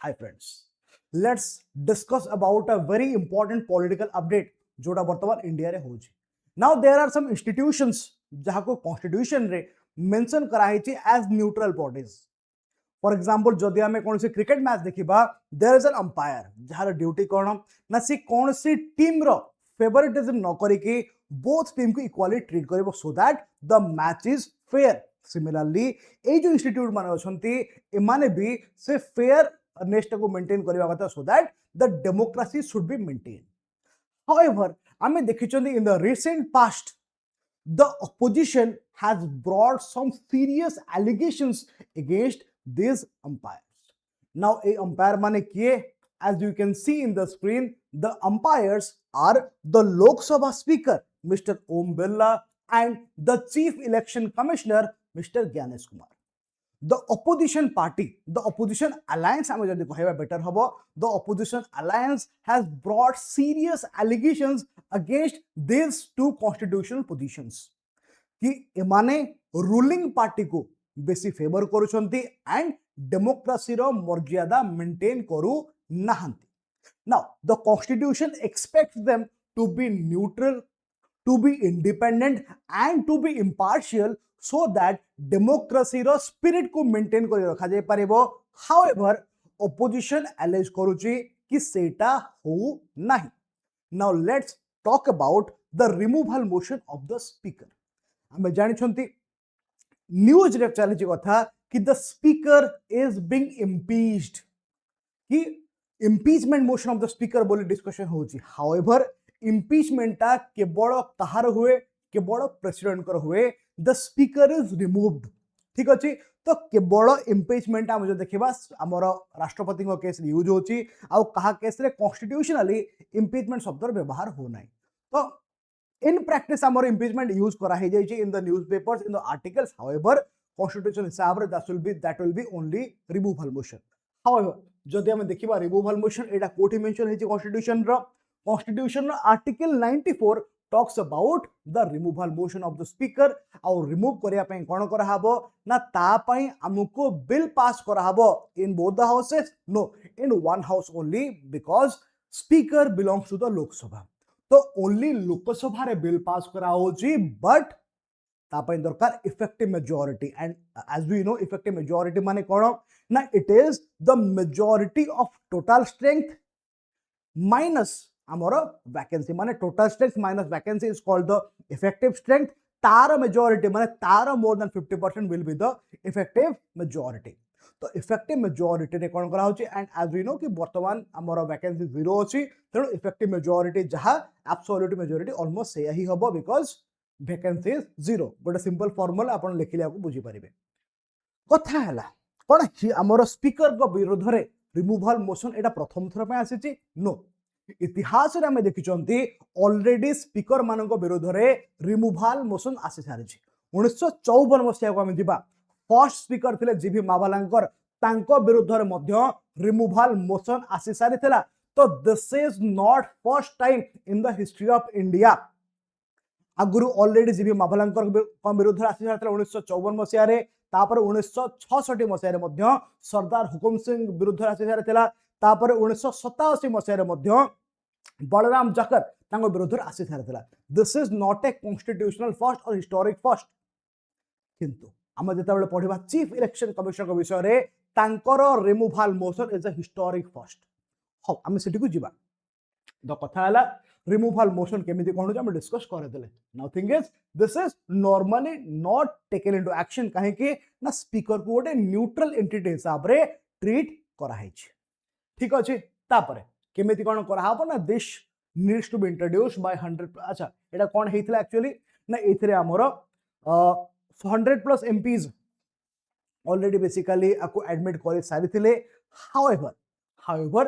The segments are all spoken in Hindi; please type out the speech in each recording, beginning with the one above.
Hi friends, let's discuss about a very important political update जोटा वर्तमान इंडिया रे होची. Now there are some institutions जहाँ को constitution रे mention कराई ची as neutral bodies. For example, जदि आमे कौन सी क्रिकेट मैच देखिबा, there is an umpire जहार ड्यूटी कोन ना सी कौन सी टीम रो फेवरेटिज्म न करी कि both टीम को इक्वली ट्रीट करिवो so that the match is fair. Similarly, ए जो इंस्टीट्यूट माने अछंती एमाने भी से फेयर नेक्स्ट को मेंटेन करबा कथा so that the democracy should be maintained. However, आमे देखिचंदी in the recent past the opposition has brought some serious allegations against these umpires. Now a umpire mane kiye, as you can see in the screen, the umpires are the Lok Sabha speaker Mr. Om Birla and the chief election commissioner Mr. Gyanesh Kumar. The opposition party, the opposition alliance, better habo, the opposition alliance has brought serious allegations against these two constitutional positions. कि एमाने रूलिंग पार्टी को बेसी फेवर करूछंती एंड डेमोक्रेसी रो मर्यादा मेंटेन करू नाहंती. Now the constitution expects them to be neutral, to be independent and to be impartial so that democracy row spirit को maintain करि रखा जाय परिबो. However, opposition allege करूची कि सेटा हो नाही. Now let's talk about the removal motion of the speaker. आमे जानिछंती न्यूज रे चली कथा कि the speaker is being impeached कि impeachment motion of the speaker बोली डिस्कशन होची. हाउएवर इम्पीचमेंट ता केवल कहार हुए, केवल प्रेसिडेंट कर हुए. The speaker is removed. ठीक अछि, तो केवल इम्पीचमेंट हम जो देखिबा हमर राष्ट्रपति को केस यूज होची आ कहा केस रे कॉन्स्टिट्यूशनली इम्पीचमेंट शब्द व्यवहार हो नाही. तो in practice our impeachment use kara hai jai in the newspapers, in the articles. However, constitution hisab re that will be only removal motion. However, jodi ame dekhiba removal motion eta koti mention hechi constitution article 94 talks about the removal motion of the speaker. Our remove kariya pai kon kara habo na ta pai amuko bill pass kara habo in both the houses. No, in one house only, because speaker belongs to the Lok Sabha. तो ओनली लोकसभा रे बिल पास करा होची, बट तापय दरकार effective majority. And as we know effective majority माने कोन ना, it is the majority of total strength minus हमर वैकेंसी. माने total strength minus vacancy is called the effective strength. तार मेजॉरिटी माने तार more than 50% will be the effective majority. तो इफेक्टिव मेजॉरिटी रे कोन करा होची. एंड एज वी नो कि वर्तमान हमर वैकेंसी 0 अछि, तेणु इफेक्टिव मेजॉरिटी जहा एब्सोल्यूट मेजॉरिटी ऑलमोस्ट सेया ही हबो, बिकॉज वैकेंसी इज 0. गोटे सिंपल फॉर्मूला आपण लिखिले आपको बुझी परिबे. कथा हला कोन कि हमर स्पीकर को विरोध रे रिमूवल मोशन एटा प्रथम थर पे आसीची. नो, इतिहास रे हमें देखिचंती ऑलरेडी स्पीकर मानको विरोध रे रिमूवल मोशन आसी सारिची. 1954 मसिया को हम दिबा फर्स्ट स्पीकर थिले जीवी मावालांकर, तांको विरुद्ध रे मध्य रिमूवल मोशन आसी सारी थिला. तो this is not first time in the history of India. आगुरु ऑलरेडी जीवी मावालांकर को विरुद्ध आसी सारी थिला 1954 मसिया रे. तापर 1966 मसिया रे मध्य सरदार हुकुम सिंह विरुद्ध आसी सारी थिला. तापर 1987 मसिया रे मध्य बलराम जाकर तांको विरुद्ध आसी सारी थिला. This is not a constitutional first और हिस्टोरिक फर्स्ट. किंतु आम जिते पढ़ा चीफ इलेक्शन कमिशनर विषय रे तांकर removal motion is a historic first. हाँ, आम से जीवा. द कथा है रिमूवल मोशन केमिति कोन हम डिस्कस कर देले. Now thing is this is normally not taken into action. काहे कि ना स्पीकर को गोटे न्यूट्रल एंटिटी हिसाब रे ट्रीट करा है. ठीक अछि, तापरे केमिति कोन करा हबो ना, this needs to be introduced by 100. अच्छा, एटा कोन हेइथिला एक्चुअली ना, एथिरे हमरो 100+ MPs already basically आपको admit करे सारी थिले. However,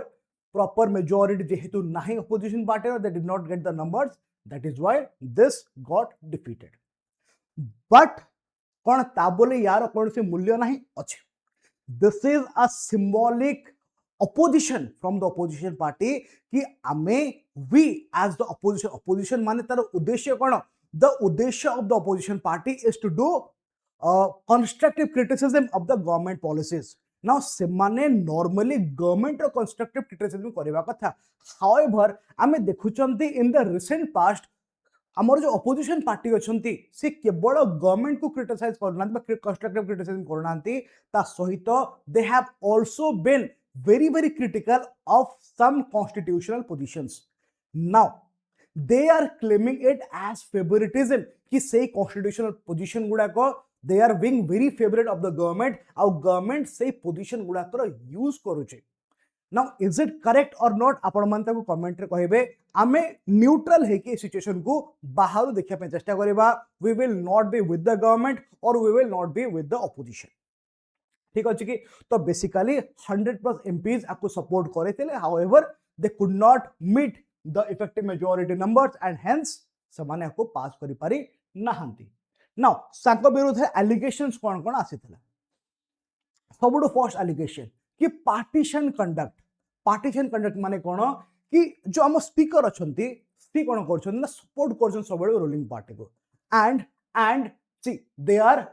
proper majority जेहेतु नहीं opposition party, they did not get the numbers. That is why this got defeated. But कौन ताबोले यार कौन से मूल्य नहीं अच्छे. This is a symbolic opposition from the opposition party कि हमें we as the opposition माने तार उद्देश्य कौन. The uddesha of the opposition party is to do constructive criticism of the government policies. Now से माने नॉर्मली गवर्नमेंट रो कंस्ट्रक्टिव क्रिटिसिज्म करबा कथा हाउएवर आमे देखुचंती इन द रिसेंट पास्ट आमर जो अपोजिशन पार्टी अच्छी से केवल गवर्नमेंट को क्रिटिसाइज करना कंस्ट्रक्टिव क्रिटिसिज्म करना ता सहित they have also been very very critical of some constitutional positions. Now they are claiming it as favoritism कि से constitutional position गुड़ा को they are being very favorite of the government और government से position गुड़ा को use करुचे. Now is it correct or not आपण मानता को कमेंट रे कहिबे आमे न्यूट्रल है कि सिचुएशन को बाहर देखिया पे चेष्टा करिबा we will not be with the government or we will not be with the opposition. ठीक अच्छे कि तो बेसिकली 100+ एमपीज आपको सपोर्ट करे थे however they could not meet the effective majority numbers and hence समान आपको पास करि पारि नाहंती. नाउ सांको विरुद्ध एलिगेशंस कोन कोन आसीथिला सबुडो फर्स्ट एलिगेशन कि पार्टीशन कंडक्ट माने कोन कि जो हम स्पीकर अछंती सी कोन करछन ना सपोर्ट करछन सबुडो रूलिंग पार्टी को एंड सी they are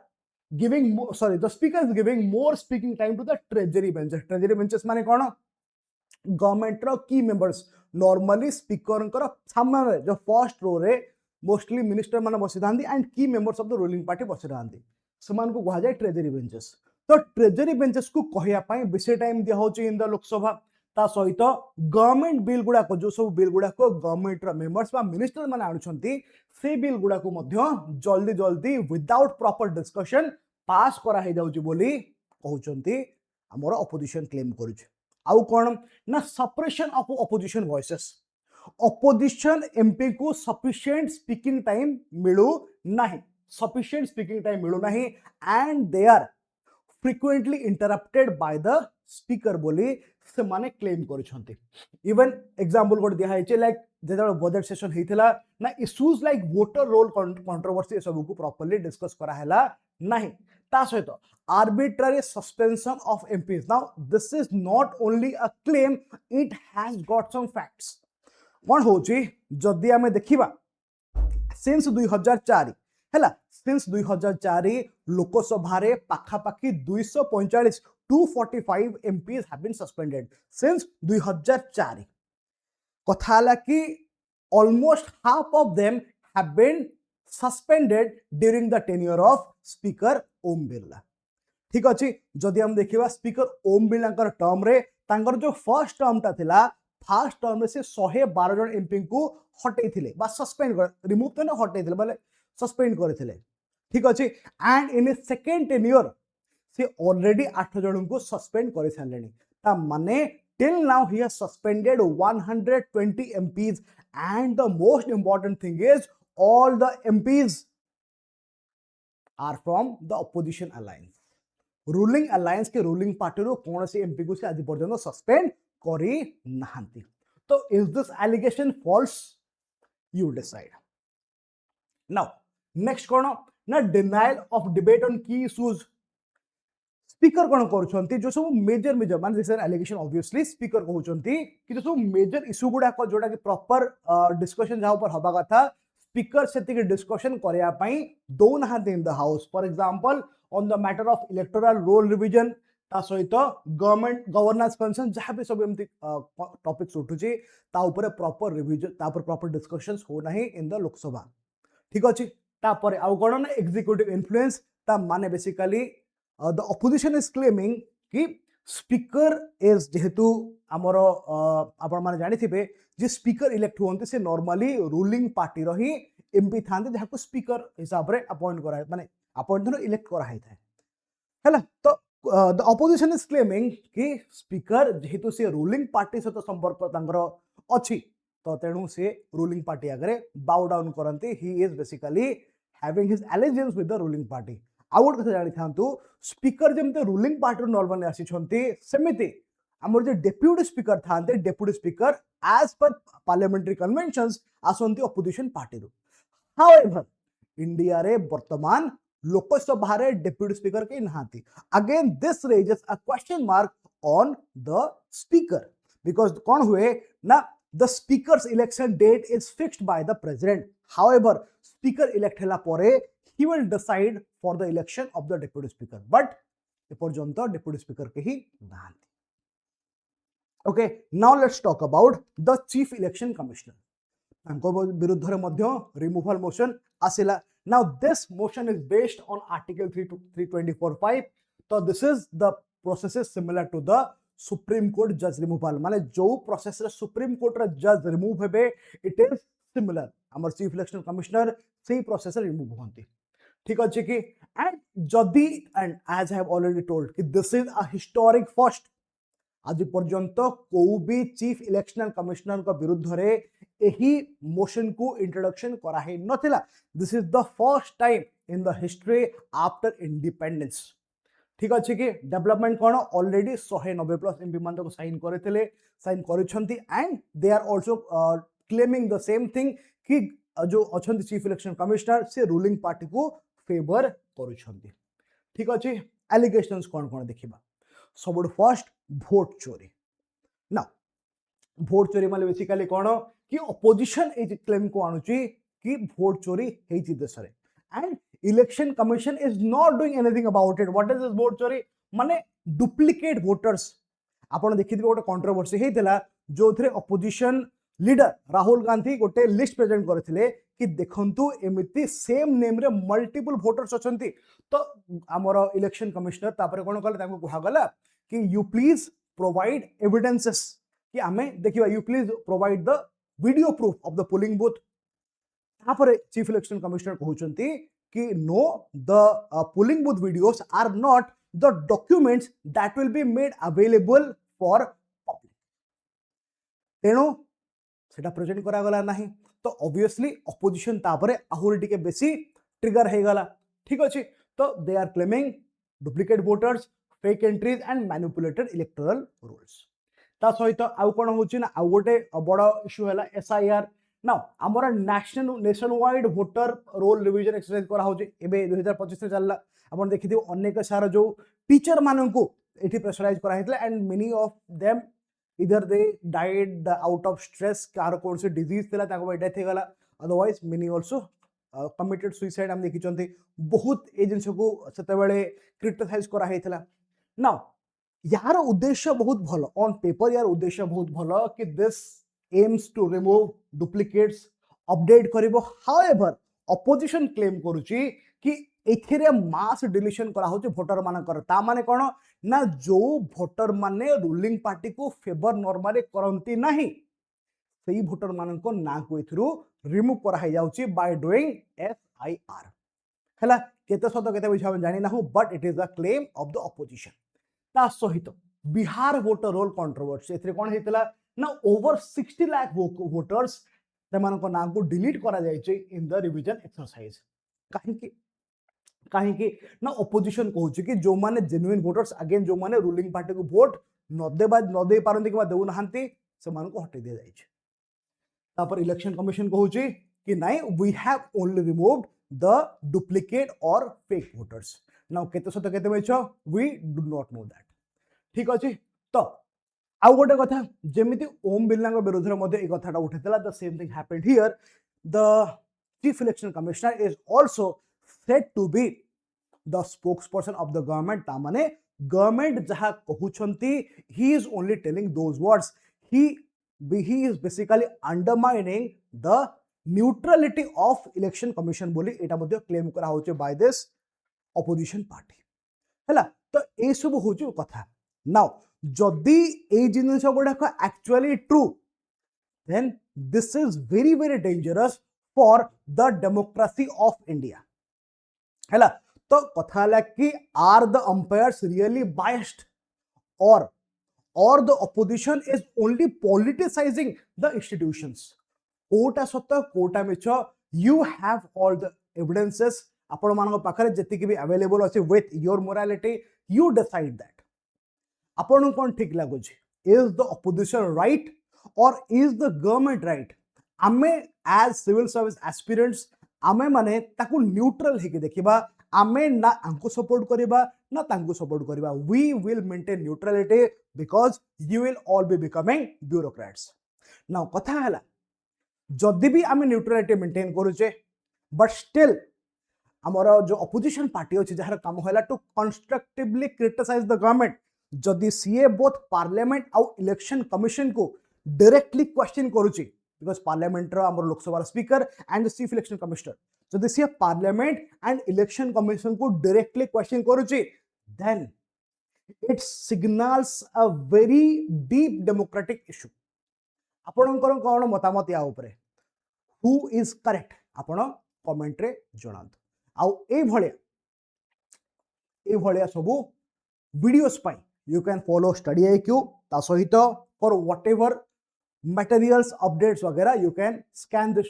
giving more, sorry, the speaker is giving more speaking time to the treasury benches. Treasury benches माने कौन गवर्नमेंट रो की मेंबर्स नॉर्मली स्पीकर सामने जो फर्स्ट रो रे मोस्टली मिनिस्टर माने बसी थांदी एंड की members of the ruling party बसी थांदी समान को कहा जाए ट्रेजरी बेंचेस. तो ट्रेजरी बेंचेस को कहया पई बेसी टाइम दिया होची इन द लोकसभा ता सहित गवर्नमेंट बिल गुडा को जो सब बिल गुडा को गवर्नमेंट रो मेंबर्स बा मिनिस्टर माने आनुछंती से बिल गुडा को मध्य जल्दी जल्दी विदाउट प्रॉपर डिस्कशन पास करा हे जाउची बोली कहउचंती हमर अपोजिशन क्लेम करूछ. आउ कोन ना suppression of opposition voices opposition MP को सफिशिएंट स्पीकिंग टाइम मिलू नाही and they are frequently interrupted by the speaker बोली से माने क्लेम करूछंती. इवन एग्जांपल गोट दिया है लाइक जेतबे बजट सेशन हेतिला ना issues like voter roll controversy सब को प्रॉपर्ली डिस्कस करा हैला नहीं ता सहित arbitrary suspension of MPs. Now this is not only a claim it has got some facts. कोन होची जदी हमें देखिबा सिंस 2004 हैला सिंस 2004 लोकसभा रे पाखा पाखी 245 245 MPs have been suspended since 2004. कथा कि almost half of them have been suspended during the tenure of Speaker Om Birla. ठीक अच्छी जदि हम देखिबा स्पीकर ओम बिरला टर्म रे तांकर जो फर्स्ट टर्म ता थिला फर्स्ट टर्म से 112 जन एमपी को हटै थिले बा सस्पेंड कर रिमूव तो ना हटै थिले माने सस्पेंड करथिले. ठीक अच्छी एंड इन सेकंड टेन्योर से ऑलरेडी 8 जन को सस्पेंड कर सारलेनी ता माने till now he has suspended 120 MPs and the most important thing is all the MPs are from the opposition alliance. Ruling alliance के रूलिंग पार्टी रो कौन से एमपी को से आज पर्यंत सस्पेंड करी नाहंती. तो is this allegation false you decide. Now next कोन ना denial of debate on key issues speaker कोन करछंती जो सब मेजर मान दिस एलिगेशन ऑब्वियसली स्पीकर कहउछंती कि जो सब मेजर इश्यू गुडा को जोटा कि प्रॉपर डिस्कशन जा ऊपर हबा कथा स्पीकर सेति डिस्कशन करया पई दो ना in the house. For example on the matter of electoral roll revision ता सहित गवर्नमेंट गवर्नेंस कंसर्न जहां भी सब एमती टॉपिक्स उठुची ता ऊपर प्रॉपर रिवीजन ता ऊपर प्रॉपर डिस्कशंस हो नाही इन द लोकसभा. ठीक अछि ता पर आउ कोन ना एग्जीक्यूटिव इन्फ्लुएंस ता माने basically the opposition is claiming कि स्पीकर इज जेहेतु आमर आपण माने जानि थिबे जे स्पीकर इलेक्ट होंते से नॉर्मली रूलिंग पार्टी रही एमपी थांते जहां को स्पीकर हिसाब रे अपॉइंट करा माने अपॉइंट नो इलेक्ट करा है हैला. तो द ऑपोजिशन इज क्लेमिंग कि स्पीकर जेहेतु से रूलिंग पार्टी से तो संपर्क तांगर अछि तो तेणु से रूलिंग पार्टी आगे बाउ डाउन करंती. He is basically having his allegiance with the ruling party. आउट कथा जानि थांतु स्पीकर जेमते रूलिंग पार्टी नॉर्मली आसी छंती सेमिति हमर जे डेप्यूटी स्पीकर थांते deputy speaker as per parliamentary conventions आसंती ऑपोजिशन पार्टी रो. हाउएवर इंडिया रे वर्तमान लोकसभा रे डेप्यूटी स्पीकर के नहाती. Again this raises a question mark on the speaker because कौन हुए ना the speaker's election date is fixed by the president. However, speaker elect hela pore he will decide for the election of the deputy speaker. But एपर्यंत डेप्यूटी स्पीकर के ही नाहांती। Okay, now let's talk about the chief election commissioner. तांको विरुद्ध मध्ये रिमूवल मोशन आसिला। Now this motion is based on article 324(5). तो this is the process is similar to the supreme court जज रिमूवल, माने जो प्रोसेस रे सुप्रीम कोर्ट रे जज रिमूव हेबे इट इज सिमिलर हमर चीफ इलेक्शन कमिश्नर सेही प्रोसेस रे रिमूव होंती। ठीक अच्छे कि एंड जदि and as I have already told कि this is a historic first. आज पर्यंत को भी चीफ इलेक्शन कमिश्नर को विरुद्ध रे एही मोशन को इंट्रोडक्शन करा हे नथिला। This is the first time in the history after independence. ठीक अच्छे कि डेवलपमेंट कौन ऑलरेडी 190+ एमपी मान को साइन करथिले, साइन करिसंती and they are also claiming the same thing कि जो अछंती चीफ इलेक्शन कमिश्नर से रूलिंग पार्टी को फेवर करुछंती। ठीक अच्छे, एलिगेशंस कौन कौन देखिबा। सब फर्स्ट भोट चोरी। ना भोट चोरी माने बेसिकली कौन कि अपोजिशन ए क्लेम को आणुची कि भोट चोरी हेची देश रे and election commission is not doing anything about it. What is this vote चोरी माने डुप्लीकेट वोटर्स। आपण देखिथिबे गोटे कंट्रोवर्सी हेतिला जो थरे अपोजिशन लीडर राहुल गांधी गोटे लिस्ट प्रेजेंट करथिले कि देखंतु एमिति सेम नेम रे मल्टीपल वोटर्स अछंती। तो हमर इलेक्शन कमिश्नर तापर कोन कहले ताको कुहा गला कि यू प्लीज प्रोवाइड एविडेंसेस कि हमें देखिबा, you please provide the video proof of the polling booth. तापर चीफ इलेक्शन कमिश्नर कहउचंती कि no the polling booth videos are not the documents that will be made available for public. तेणु सेटा प्रेजेंट करा गला नाही। तो ऑब्वियसली अपोजिशन तापरे आहुरी टिके बेसी ट्रिगर हे गला। ठीक अछि, तो they are claiming duplicate voters, fake entries and manipulated electoral rules. ता सहित आउ कोन होछि ना आउ गोटे बड़ इश्यू हैला एसआईआर। नाउ हमर nationwide voter roll revision exercise करा होछि एबे 2025 रे चलला। आपण देखिथिबो अनेक सारा जो टीचर मानन को एठी प्रेशराइज करा हेतला एंड मेनी ऑफ देम इधर they died out of stress, car कौन से डिजीज थिला ताको डेथ हे गला। Otherwise many also committed suicide हम देखिचंती। बहुत ए जिंस को सेते बेले क्रिटिसाइज करा हेतला। नाउ यार उद्देश्य बहुत भलो, ऑन पेपर यार उद्देश्य बहुत भलो कि this aims to remove duplicates, update करिवो। हाउएवर अपोजिशन क्लेम करूची कि एथिरे मास डिलीशन करा होची वोटर मानकर। ता माने कोन ना जो वोटर माने रूलिंग पार्टी को फेवर नॉर्मली करंती नाही सेही वोटर माननको ना को एथिरु रिमूव करा हे जाउची बाय डूइंग एसआईआर। हला केते सत केते बुझा जानि ना हो, but it is a claim of the opposition. ता सहित बिहार वोटर रोल कंट्रोवर्सी एथिरे कोन हेतला ना ओवर 60 लाख वोटर्स तेमानको ना को डिलीट करा जायचे इन द रिवीजन एक्सरसाइज। कहीं ना अपोजिशन कहूँ कि जो माने जेन्युइन वोटर्स अगेन जो माने रूलिंग पार्टी को वोट न दे पारंती कि देउ नहांती से मान को हटे दिया जायछ। तापर इलेक्शन कमिशन कहूँ कि नाइ we have only removed the duplicate और फेक वोटर्स। नाउ केते सत केते मिछ we do not know that. ठीक अछि, तो आउ गोटे कथा जेमिति ओम बिरला विरुद्ध मध्ये ए कथाटा उठेतला the same thing happened here. The chief election commissioner is also said to be the spokesperson of the government। ता माने गवर्नमेंट जहा कहउछंती he is only telling those words। he is basically undermining the neutrality of election commission बोली एटा मध्ये क्लेम करा होचे by this opposition party। हला तो ए सब होचे कथा। नाउ जदी ए जिनिस गुडा actually true then this is very very dangerous for the democracy of India। हैला तो कथा है कि are the umpires really biased और the opposition is only politicising the institutions. कोटा सत्य कोटा मिछ, you have all the evidences आपण मान पाखरे जति भी अवेलेबल अछि with your morality, you decide that आपण कोन ठीक लागो छी। इज द अपोजिशन राइट और इज द गवर्नमेंट राइट? आमे एज सिविल सर्विस एस्पिरेंट्स आमे माने ताकू न्यूट्रल हेके देखिबा। आमे ना आंको सपोर्ट करिबा ना तांको सपोर्ट करिबा। We will maintain neutrality because you will all be becoming bureaucrats. Now कथा हला जदि भी आमे न्यूट्रलिटी मेंटेन करूचे बट स्टिल आमर जो अपोजिशन पार्टी अच्छी जार कम है to constructively criticize the government जदि सीए बोथ पार्लियामेंट आउ इलेक्शन कमिशन को डायरेक्टली क्वेश्चन करुच्ची बिकॉज पार्लियामेंट आम Lok Sabha speaker and chief election commissioner जदि सी पार्लियामेंट एंड इलेक्शन कमिशन को डायरेक्टली क्वेश्चन करुच्ची then it signals a very deep democratic issue आपणकर कौन मतामत या उपरे हु इज करेक्ट आपण कमेंट रे जणांतु आउ ए भलिया सब videos pi you can follow StudyIQ ता सहित फॉर व्हाटएवर materials updates वगैरह you can scan this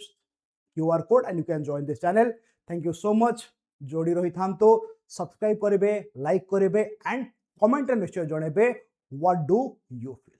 QR code and you can join this channel. Thank you so much. जोड़ी रही थांतो सब्सक्राइब करेंगे लाइक करेंगे एंड कमेंट निश्चय जणेबे what do you feel.